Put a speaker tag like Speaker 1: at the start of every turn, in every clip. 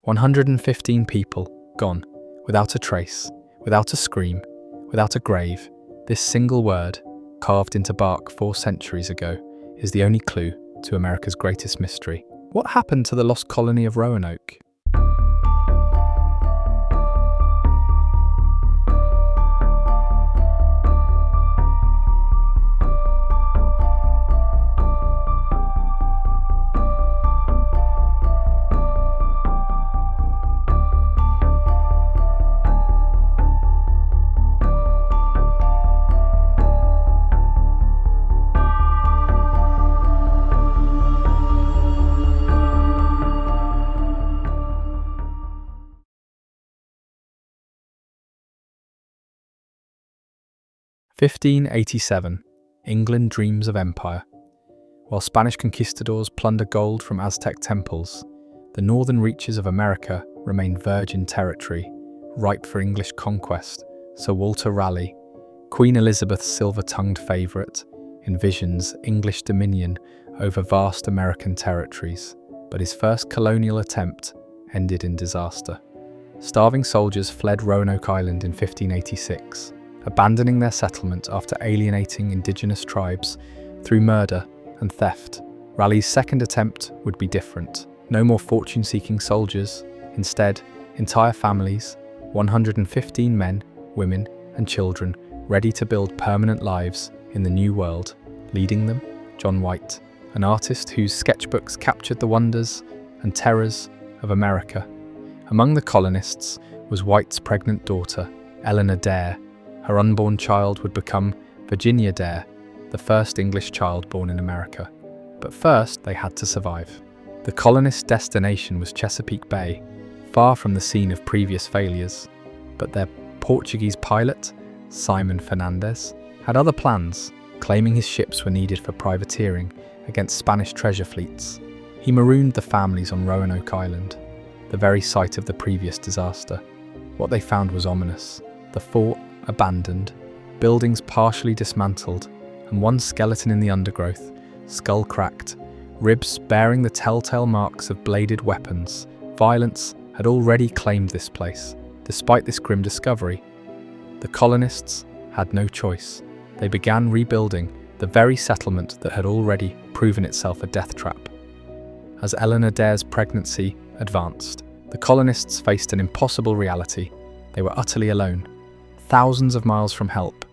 Speaker 1: 115 people gone, without a trace, without a scream, without a grave. This single word, carved into bark 4 centuries ago, is the only clue to America's greatest mystery. What happened to the Lost Colony of Roanoke? (1587), England dreams of empire. While Spanish conquistadors plunder gold from Aztec temples, the northern reaches of America remain virgin territory, ripe for English conquest. Sir Walter Raleigh, Queen Elizabeth's silver-tongued favourite, envisions English dominion over vast American territories, but his first colonial attempt ended in disaster. Starving soldiers fled Roanoke Island in 1586, abandoning their settlement after alienating indigenous tribes through murder and theft. Raleigh's second attempt would be different. No more fortune-seeking soldiers. Instead, entire families, 115 men, women, and children, ready to build permanent lives in the New World. Leading them, John White, an artist whose sketchbooks captured the wonders and terrors of America. Among the colonists was White's pregnant daughter, Eleanor Dare. Her unborn child would become Virginia Dare, the first English child born in America. But first, they had to survive. The colonists' destination was Chesapeake Bay, far from the scene of previous failures. But their Portuguese pilot, Simon Fernandez, had other plans, claiming his ships were needed for privateering against Spanish treasure fleets. He marooned the families on Roanoke Island, the very site of the previous disaster. What they found was ominous. The fort abandoned, buildings partially dismantled, and one skeleton in the undergrowth, skull cracked, ribs bearing the telltale marks of bladed weapons. Violence had already claimed this place. Despite this grim discovery, the colonists had no choice. They began rebuilding the very settlement that had already proven itself a death trap. As Eleanor Dare's pregnancy advanced, the colonists faced an impossible reality. They were utterly alone, thousands of miles from help,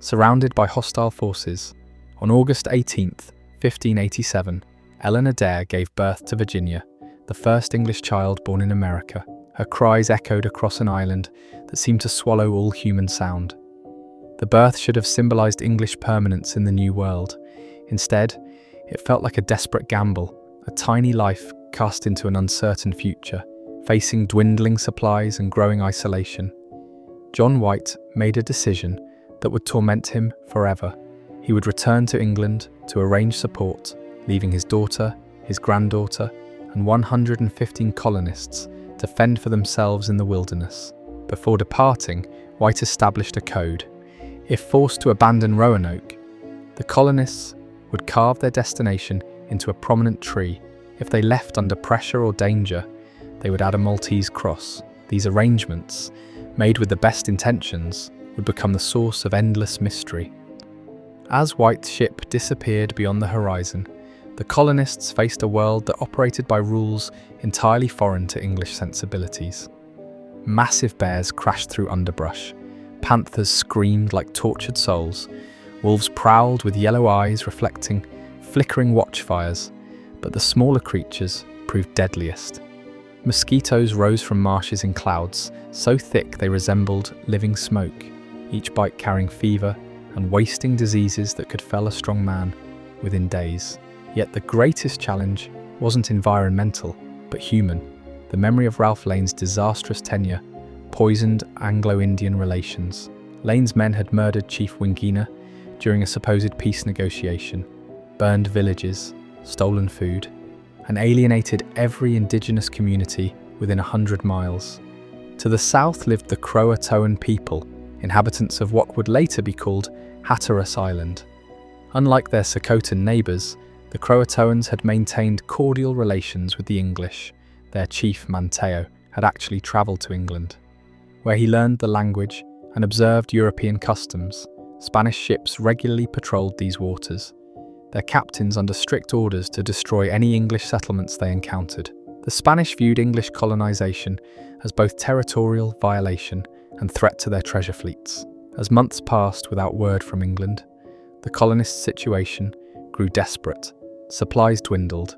Speaker 1: surrounded by hostile forces. On August 18th, 1587, Eleanor Dare gave birth to Virginia, the first English child born in America. Her cries echoed across an island that seemed to swallow all human sound. The birth should have symbolized English permanence in the New World. Instead, it felt like a desperate gamble, a tiny life cast into an uncertain future, facing dwindling supplies and growing isolation. John White made a decision that would torment him forever. He would return to England to arrange support, leaving his daughter, his granddaughter, and 115 colonists to fend for themselves in the wilderness. Before departing, White established a code. If forced to abandon Roanoke, the colonists would carve their destination into a prominent tree. If they left under pressure or danger, they would add a Maltese cross. These arrangements, made with the best intentions, would become the source of endless mystery. As White's ship disappeared beyond the horizon, the colonists faced a world that operated by rules entirely foreign to English sensibilities. Massive bears crashed through underbrush, panthers screamed like tortured souls, wolves prowled with yellow eyes reflecting flickering watchfires, but the smaller creatures proved deadliest. Mosquitoes rose from marshes in clouds, so thick they resembled living smoke, each bite carrying fever and wasting diseases that could fell a strong man within days. Yet the greatest challenge wasn't environmental, but human. The memory of Ralph Lane's disastrous tenure poisoned Anglo-Indian relations. Lane's men had murdered Chief Wingina during a supposed peace negotiation, burned villages, stolen food, and alienated every indigenous community within 100 miles. To the south lived the Croatoan people, inhabitants of what would later be called Hatteras Island. Unlike their Socotan neighbours, the Croatoans had maintained cordial relations with the English, their chief Manteo, had actually travelled to England, where he learned the language and observed European customs. Spanish ships regularly patrolled these waters, their captains under strict orders to destroy any English settlements they encountered. The Spanish viewed English colonization as both territorial violation and threat to their treasure fleets. As months passed without word from England, the colonists' situation grew desperate. Supplies dwindled,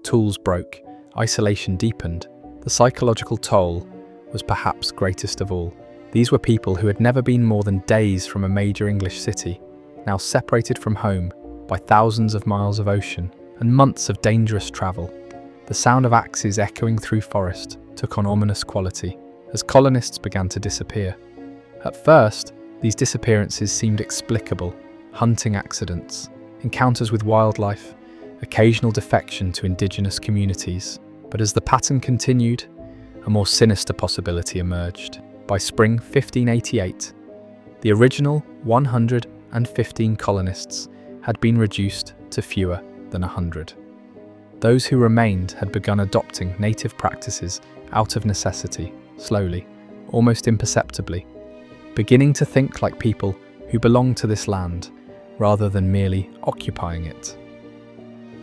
Speaker 1: tools broke, isolation deepened. The psychological toll was perhaps greatest of all. These were people who had never been more than days from a major English city, now separated from home by thousands of miles of ocean and months of dangerous travel. The sound of axes echoing through forest took on ominous quality as colonists began to disappear. At first, these disappearances seemed explicable: hunting accidents, encounters with wildlife, occasional defection to indigenous communities. But as the pattern continued, a more sinister possibility emerged. By spring 1588, the original 115 colonists had been reduced to fewer than 100. Those who remained had begun adopting native practices out of necessity, slowly, almost imperceptibly, beginning to think like people who belonged to this land rather than merely occupying it.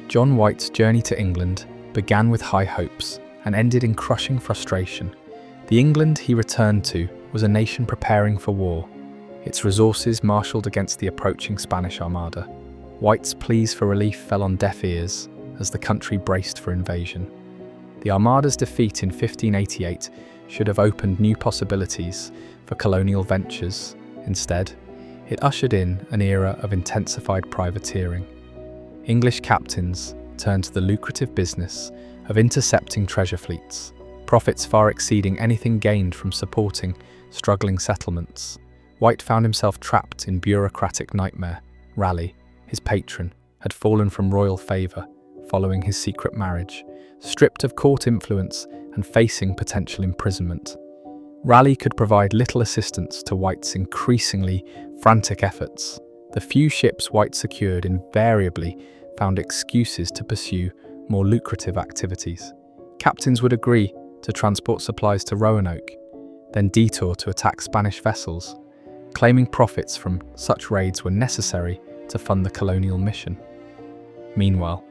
Speaker 1: John White's journey to England began with high hopes and ended in crushing frustration. The England he returned to was a nation preparing for war, its resources marshalled against the approaching Spanish Armada. White's pleas for relief fell on deaf ears as the country braced for invasion. The Armada's defeat in 1588 should have opened new possibilities for colonial ventures. Instead, it ushered in an era of intensified privateering. English captains turned to the lucrative business of intercepting treasure fleets, profits far exceeding anything gained from supporting struggling settlements. White found himself trapped in bureaucratic nightmare. Raleigh, his patron, had fallen from royal favour following his secret marriage, stripped of court influence and facing potential imprisonment. Raleigh could provide little assistance to White's increasingly frantic efforts. The few ships White secured invariably found excuses to pursue more lucrative activities. Captains would agree to transport supplies to Roanoke, then detour to attack Spanish vessels, claiming profits from such raids were necessary to fund the colonial mission. Meanwhile,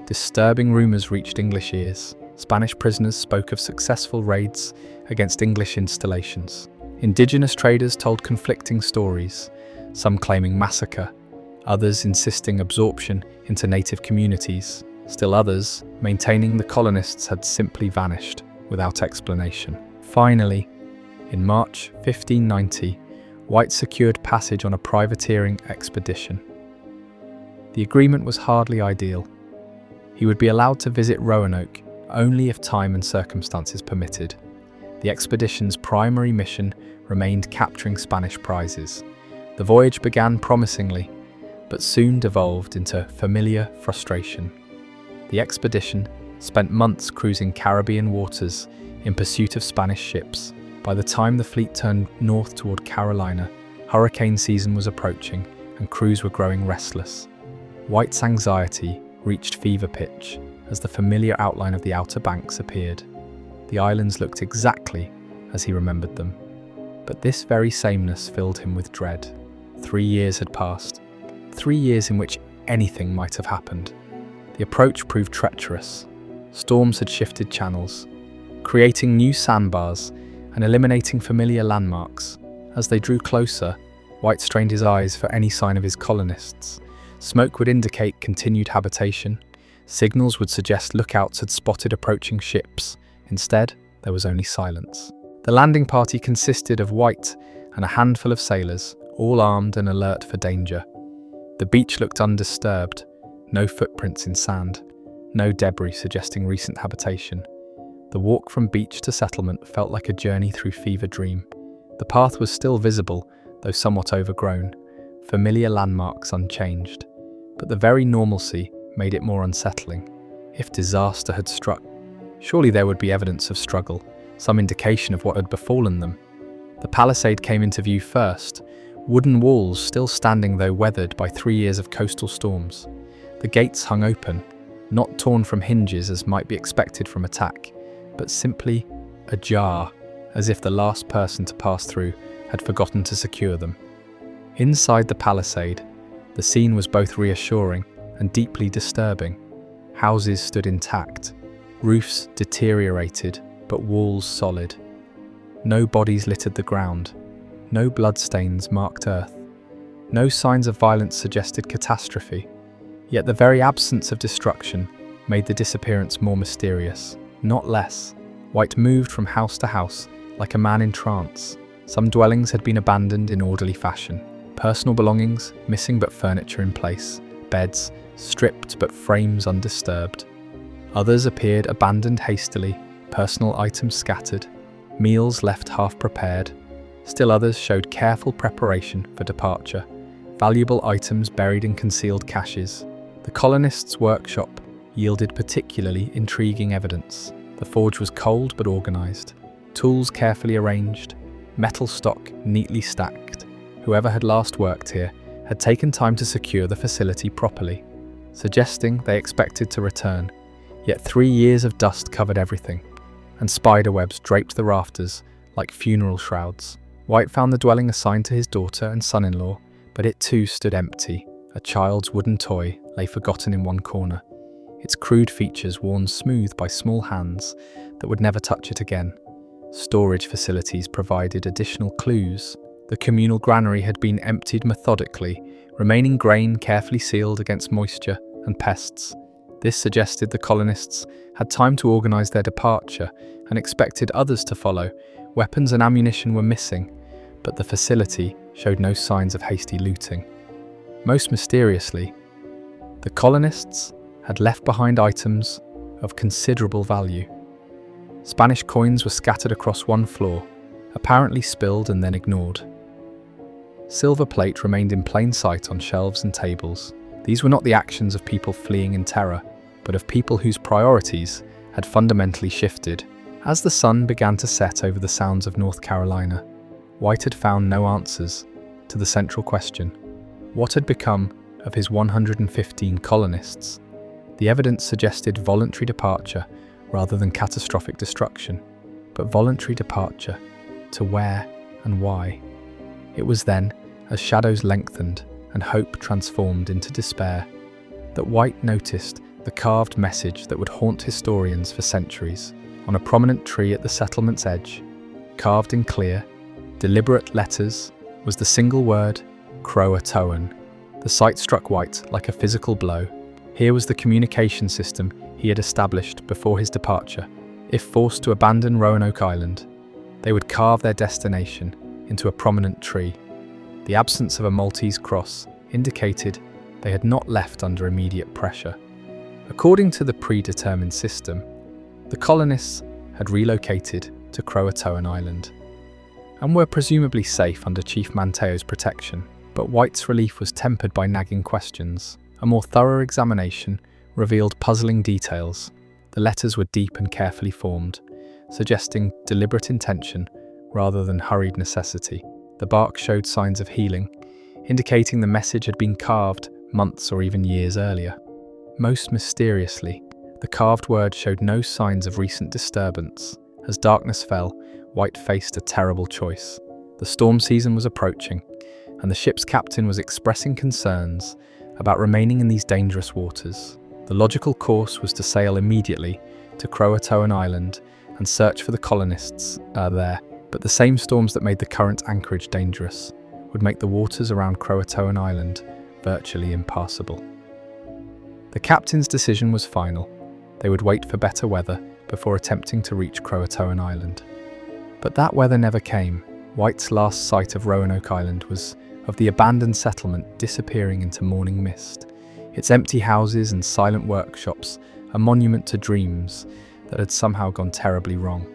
Speaker 1: disturbing rumours reached English ears. Spanish prisoners spoke of successful raids against English installations. Indigenous traders told conflicting stories, some claiming massacre, others insisting absorption into native communities, still others maintaining the colonists had simply vanished without explanation. Finally, in March 1590, White secured passage on a privateering expedition. The agreement was hardly ideal. He would be allowed to visit Roanoke only if time and circumstances permitted. The expedition's primary mission remained capturing Spanish prizes. The voyage began promisingly, but soon devolved into familiar frustration. The expedition spent months cruising Caribbean waters in pursuit of Spanish ships. By the time the fleet turned north toward Carolina, hurricane season was approaching and crews were growing restless. White's anxiety reached fever pitch as the familiar outline of the Outer Banks appeared. The islands looked exactly as he remembered them, but this very sameness filled him with dread. 3 years had passed, 3 years in which anything might have happened. The approach proved treacherous. Storms had shifted channels, creating new sandbars and eliminating familiar landmarks. As they drew closer, White strained his eyes for any sign of his colonists. Smoke would indicate continued habitation. Signals would suggest lookouts had spotted approaching ships. Instead, there was only silence. The landing party consisted of White and a handful of sailors, all armed and alert for danger. The beach looked undisturbed, no footprints in sand, no debris suggesting recent habitation. The walk from beach to settlement felt like a journey through fever dream. The path was still visible, though somewhat overgrown, familiar landmarks unchanged. But the very normalcy made it more unsettling. If disaster had struck, surely there would be evidence of struggle, some indication of what had befallen them. The palisade came into view first, wooden walls still standing though weathered by 3 years of coastal storms. The gates hung open, not torn from hinges as might be expected from attack, but simply ajar, as if the last person to pass through had forgotten to secure them. Inside the palisade, the scene was both reassuring and deeply disturbing. Houses stood intact, roofs deteriorated, but walls solid. No bodies littered the ground, no bloodstains marked earth, no signs of violence suggested catastrophe. Yet the very absence of destruction made the disappearance more mysterious, not less. White moved from house to house like a man in trance. Some dwellings had been abandoned in orderly fashion, personal belongings missing but furniture in place, beds stripped but frames undisturbed. Others appeared abandoned hastily, personal items scattered, meals left half prepared. Still others showed careful preparation for departure, valuable items buried in concealed caches. The colonists' workshop yielded particularly intriguing evidence. The forge was cold but organised, tools carefully arranged, metal stock neatly stacked. Whoever had last worked here had taken time to secure the facility properly, suggesting they expected to return. Yet 3 years of dust covered everything, and spiderwebs draped the rafters like funeral shrouds. White found the dwelling assigned to his daughter and son-in-law, but it too stood empty. A child's wooden toy lay forgotten in one corner, its crude features worn smooth by small hands that would never touch it again. Storage facilities provided additional clues. The communal granary had been emptied methodically, remaining grain carefully sealed against moisture and pests. This suggested the colonists had time to organise their departure and expected others to follow. Weapons and ammunition were missing, but the facility showed no signs of hasty looting. Most mysteriously, the colonists had left behind items of considerable value. Spanish coins were scattered across one floor, apparently spilled and then ignored. Silver plate remained in plain sight on shelves and tables. These were not the actions of people fleeing in terror, but of people whose priorities had fundamentally shifted. As the sun began to set over the sounds of North Carolina, White had found no answers to the central question: what had become of his 115 colonists? The evidence suggested voluntary departure rather than catastrophic destruction. But voluntary departure, to where and why? It was then, as shadows lengthened and hope transformed into despair, that White noticed the carved message that would haunt historians for centuries. On a prominent tree at the settlement's edge, carved in clear, deliberate letters, was the single word, Croatoan. The sight struck White like a physical blow. Here was the communication system he had established before his departure. If forced to abandon Roanoke Island, they would carve their destination into a prominent tree. The absence of a Maltese cross indicated they had not left under immediate pressure. According to the predetermined system, the colonists had relocated to Croatoan Island and were presumably safe under Chief Manteo's protection. But White's relief was tempered by nagging questions. A more thorough examination revealed puzzling details. The letters were deep and carefully formed, suggesting deliberate intention rather than hurried necessity. The bark showed signs of healing, indicating the message had been carved months or even years earlier. Most mysteriously, the carved word showed no signs of recent disturbance. As darkness fell, White faced a terrible choice. The storm season was approaching, and the ship's captain was expressing concerns about remaining in these dangerous waters. The logical course was to sail immediately to Croatoan Island and search for the colonists there, but the same storms that made the current anchorage dangerous would make the waters around Croatoan Island virtually impassable. The captain's decision was final. They would wait for better weather before attempting to reach Croatoan Island. But that weather never came. White's last sight of Roanoke Island was of the abandoned settlement disappearing into morning mist, its empty houses and silent workshops a monument to dreams that had somehow gone terribly wrong.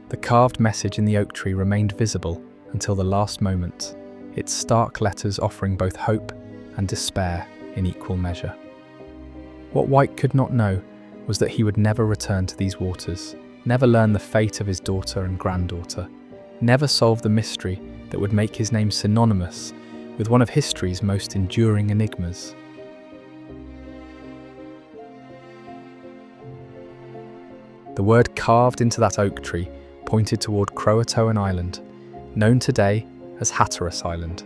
Speaker 1: The carved message in the oak tree remained visible until the last moment, its stark letters offering both hope and despair in equal measure. What White could not know was that he would never return to these waters, never learn the fate of his daughter and granddaughter, never solve the mystery that would make his name synonymous with one of history's most enduring enigmas. The word carved into that oak tree pointed toward Croatoan Island, known today as Hatteras Island,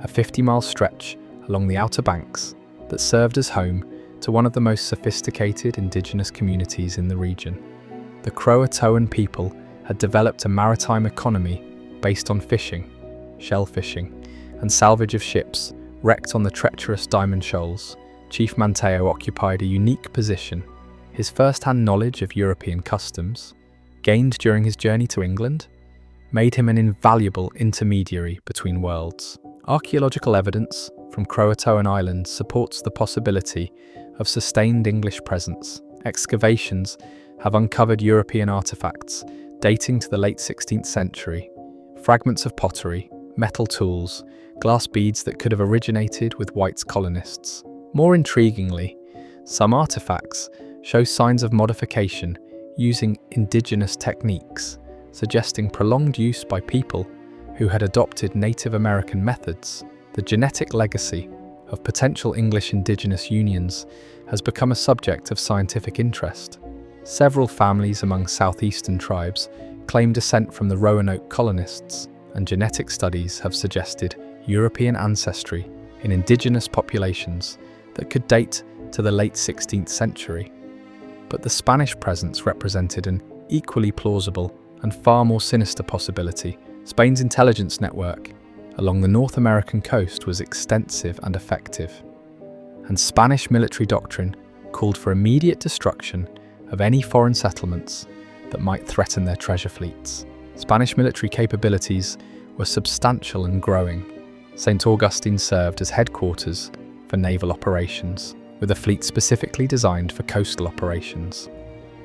Speaker 1: a 50-mile stretch along the Outer Banks that served as home to one of the most sophisticated indigenous communities in the region. The Croatoan people had developed a maritime economy based on fishing, shell fishing, and salvage of ships wrecked on the treacherous Diamond Shoals. Chief Manteo occupied a unique position. His first-hand knowledge of European customs, gained during his journey to England, made him an invaluable intermediary between worlds. Archaeological evidence from Croatoan Island supports the possibility of sustained English presence. Excavations have uncovered European artifacts dating to the late 16th century, fragments of pottery, metal tools, glass beads that could have originated with white colonists. More intriguingly, some artifacts show signs of modification using indigenous techniques, suggesting prolonged use by people who had adopted Native American methods. The genetic legacy of potential English indigenous unions has become a subject of scientific interest. Several families among southeastern tribes claim descent from the Roanoke colonists, and genetic studies have suggested European ancestry in indigenous populations that could date to the late 16th century. But the Spanish presence represented an equally plausible and far more sinister possibility. Spain's intelligence network along the North American coast was extensive and effective, and Spanish military doctrine called for immediate destruction of any foreign settlements that might threaten their treasure fleets. Spanish military capabilities were substantial and growing. St. Augustine served as headquarters for naval operations, with a fleet specifically designed for coastal operations.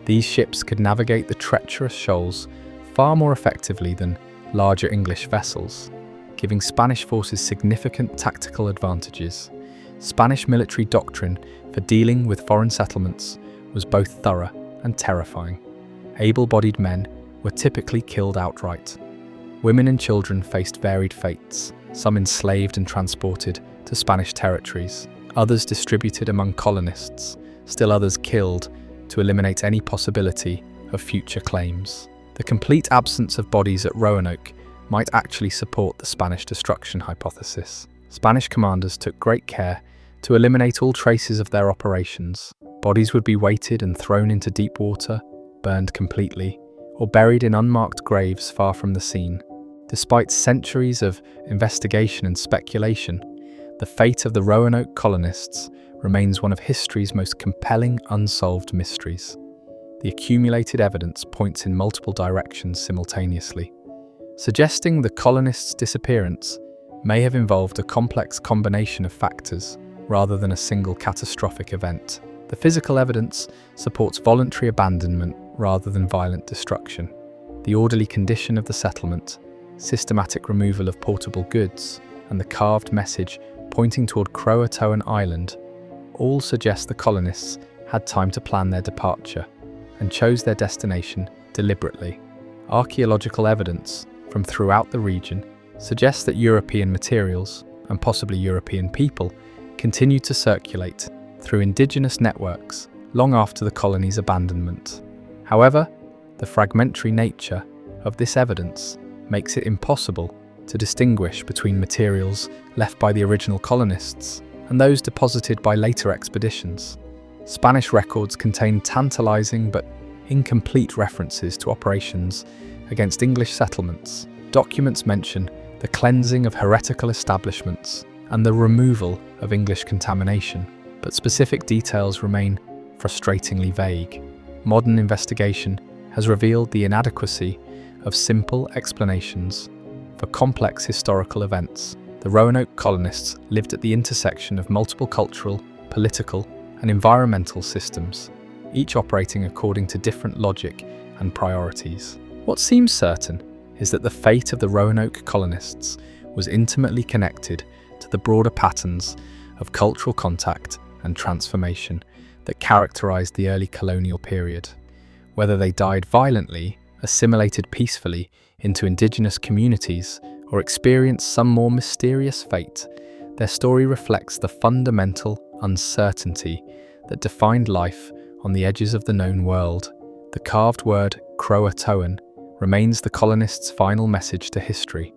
Speaker 1: These ships could navigate the treacherous shoals far more effectively than larger English vessels, giving Spanish forces significant tactical advantages. Spanish military doctrine for dealing with foreign settlements was both thorough and terrifying. Able-bodied men were typically killed outright. Women and children faced varied fates, some enslaved and transported to Spanish territories, others distributed among colonists, still others killed to eliminate any possibility of future claims. The complete absence of bodies at Roanoke might actually support the Spanish destruction hypothesis. Spanish commanders took great care to eliminate all traces of their operations. Bodies would be weighted and thrown into deep water, burned completely, or buried in unmarked graves far from the scene. Despite centuries of investigation and speculation, the fate of the Roanoke colonists remains one of history's most compelling unsolved mysteries. The accumulated evidence points in multiple directions simultaneously, suggesting the colonists' disappearance may have involved a complex combination of factors rather than a single catastrophic event. The physical evidence supports voluntary abandonment rather than violent destruction. The orderly condition of the settlement, systematic removal of portable goods, and the carved message pointing toward Croatoan Island all suggest the colonists had time to plan their departure and chose their destination deliberately. Archaeological evidence from throughout the region suggests that European materials, and possibly European people, continued to circulate through indigenous networks long after the colony's abandonment. However, the fragmentary nature of this evidence makes it impossible to distinguish between materials left by the original colonists and those deposited by later expeditions. Spanish records contain tantalizing but incomplete references to operations against English settlements. Documents mention the cleansing of heretical establishments and the removal of English contamination, but specific details remain frustratingly vague. Modern investigation has revealed the inadequacy of simple explanations for complex historical events. The Roanoke colonists lived at the intersection of multiple cultural, political, and environmental systems, each operating according to different logic and priorities. What seems certain is that the fate of the Roanoke colonists was intimately connected to the broader patterns of cultural contact and transformation that characterized the early colonial period. Whether they died violently, assimilated peacefully into indigenous communities, or experienced some more mysterious fate, their story reflects the fundamental uncertainty that defined life on the edges of the known world. The carved word Croatoan remains the colonists' final message to history,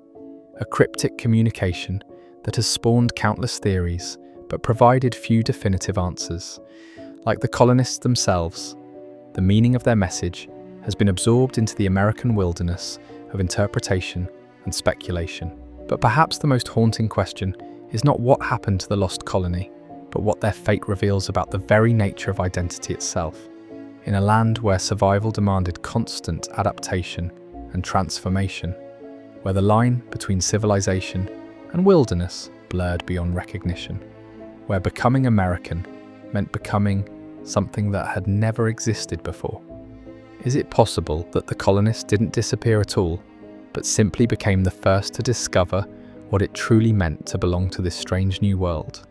Speaker 1: a cryptic communication that has spawned countless theories but provided few definitive answers. Like the colonists themselves, the meaning of their message has been absorbed into the American wilderness of interpretation and speculation. But perhaps the most haunting question is not what happened to the lost colony, but what their fate reveals about the very nature of identity itself. In a land where survival demanded constant adaptation and transformation, where the line between civilization and wilderness blurred beyond recognition, where becoming American meant becoming something that had never existed before. Is it possible that the colonists didn't disappear at all, but simply became the first to discover what it truly meant to belong to this strange new world?